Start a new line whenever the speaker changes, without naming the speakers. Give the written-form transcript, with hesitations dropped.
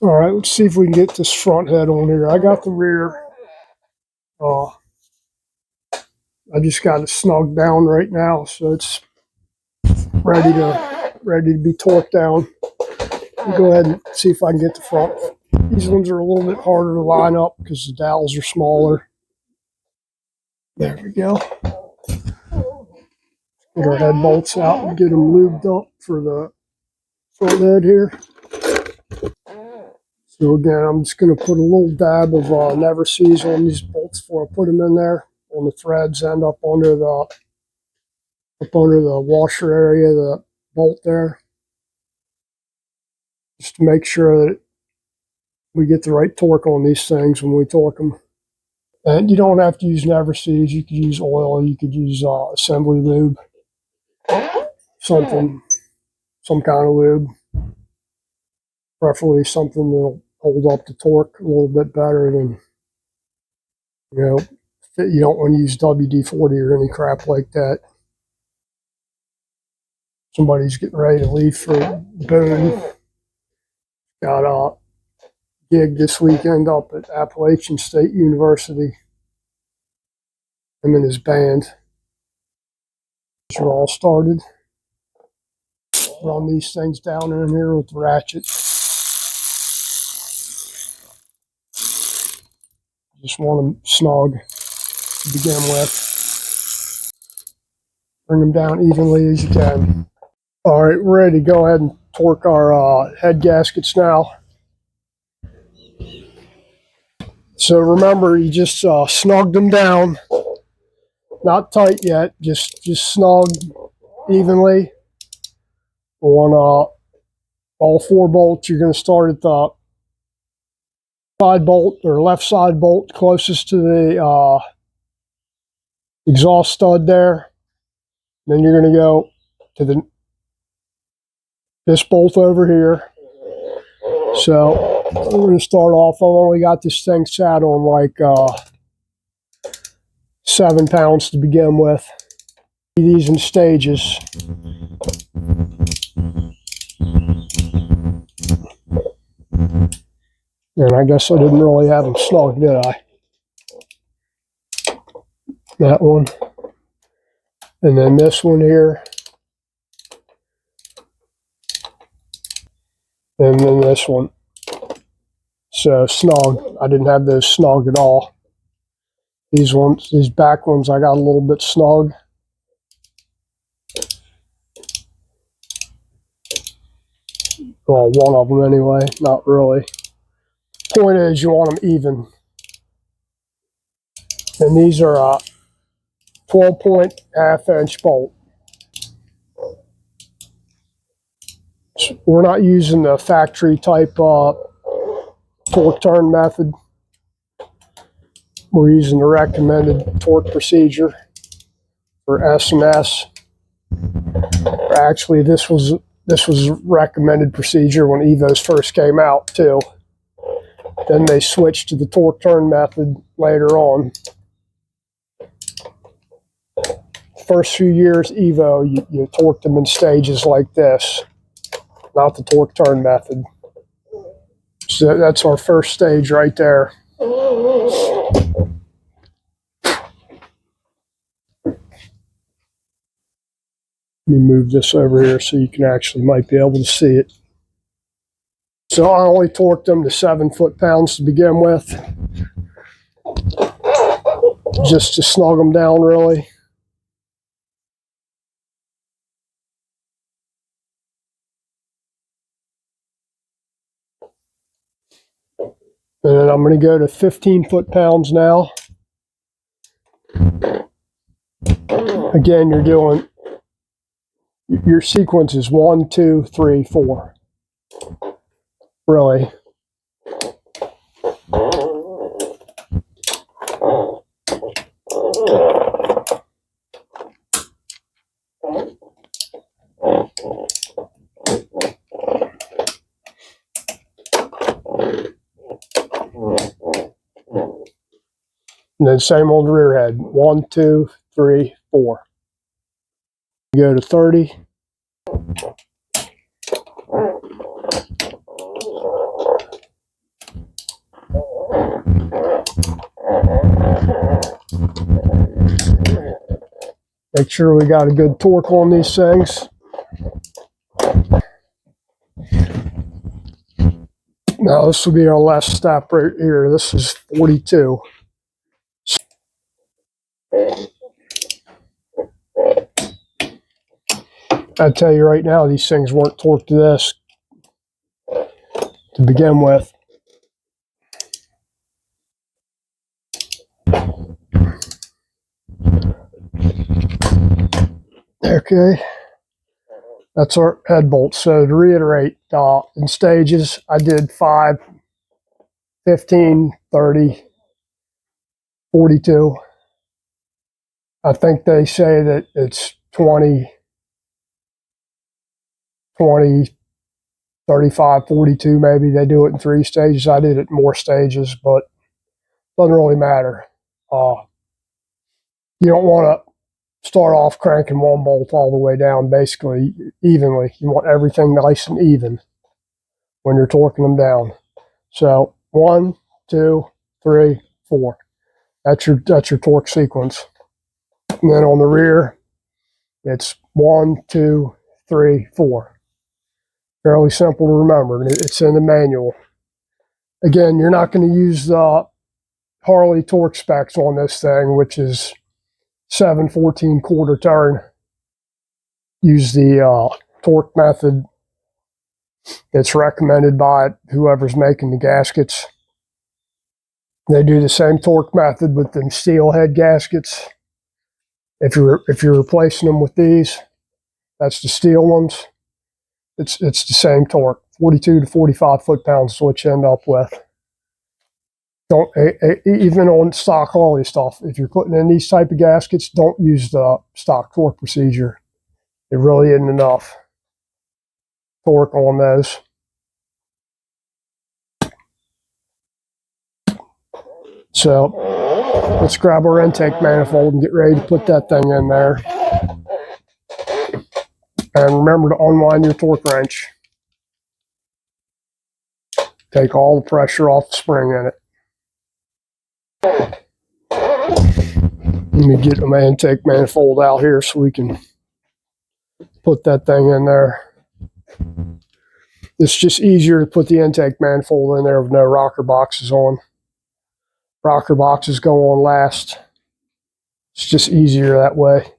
All right, let's see if we can get this front head on here. I got the rear. I just got it snugged down right now, so it's ready to be torqued down. I'll go ahead and see if I can get the front. These ones are a little bit harder to line up because the dowels are smaller. There we go. Get our head bolts out and get them lubed up for the front head here. So again, I'm just going to put a little dab of Never Seas on these bolts before I put them in there on the threads and up under the washer area, the bolt there, just to make sure that we get the right torque on these things when we torque them. And you don't have to use Never Seas. You could use oil. You could use assembly lube, some kind of lube, preferably something that'll hold up the torque a little bit better than, you don't want to use WD-40 or any crap like that. Somebody's getting ready to leave for Boone. Got a gig this weekend up at Appalachian State University. Him and his band. These are all started. Run these things down in here with the ratchet. Just want them snug to begin with. Bring them down evenly as you can. All right, we're ready to go ahead and torque our head gaskets now. So remember, you just snugged them down. Not tight yet, just snug evenly on all 4 bolts. You're going to start at the side bolt or left side bolt closest to the exhaust stud there. Then you're going to go to this bolt over here. So we're going to start off. I've only got this thing sat on like 7 pounds to begin with. These in stages. And I guess I didn't really have them snug, did I? That one. And then this one here. And then this one. So snug. I didn't have those snug at all. These back ones, I got a little bit snug. Well, one of them anyway, not really. Point is, you want them even. And these are a 12-point half-inch bolt. So we're not using the factory type torque turn method. We're using the recommended torque procedure for S&S. Actually, this was recommended procedure when Evos first came out too. Then they switched to the torque turn method later on. First few years Evo, you torqued them in stages like this, not the torque turn method. So that's our first stage right there. Let me move this over here so you can actually might be able to see it. So I only torqued them to 7 foot-pounds to begin with, just to snug them down really. And then I'm going to go to 15 foot-pounds now. Again, your sequence is 1, 2, 3, 4. Really. And then same on the rear head. 1, 2, 3, 4. You go to 30. Make sure we got a good torque on these things. Now this will be our last step right here. This is 42. I tell you right now, these things weren't torqued to this to begin with. Okay, that's our head bolt. So to reiterate, in stages, I did 5, 15, 30, 42. I think they say that it's 20, 20, 35, 42 maybe. They do it in 3 stages. I did it in more stages, but it doesn't really matter. You don't want to start off cranking one bolt all the way down basically evenly. You want everything nice and even when you're torquing them down. So 1, 2, 3, 4. That's your torque sequence. And then on the rear, it's 1, 2, 3, 4. Fairly simple to remember. It's in the manual. Again, you're not going to use the Harley torque specs on this thing, which is 7/14 quarter turn. Use the torque method that's recommended by whoever's making the gaskets. They do the same torque method with them steel head gaskets. If you're replacing them with these, that's the steel ones. It's the same torque, 42 to 45 foot-pounds is what you end up with. Don't even on stock Harley stuff. If you're putting in these type of gaskets, don't use the stock torque procedure. It really isn't enough torque on those. So let's grab our intake manifold and get ready to put that thing in there. And remember to unwind your torque wrench. Take all the pressure off the spring in it. Let me get my intake manifold out here so we can put that thing in there. It's just easier to put the intake manifold in there with no rocker boxes on. Rocker boxes go on last. It's just easier that way.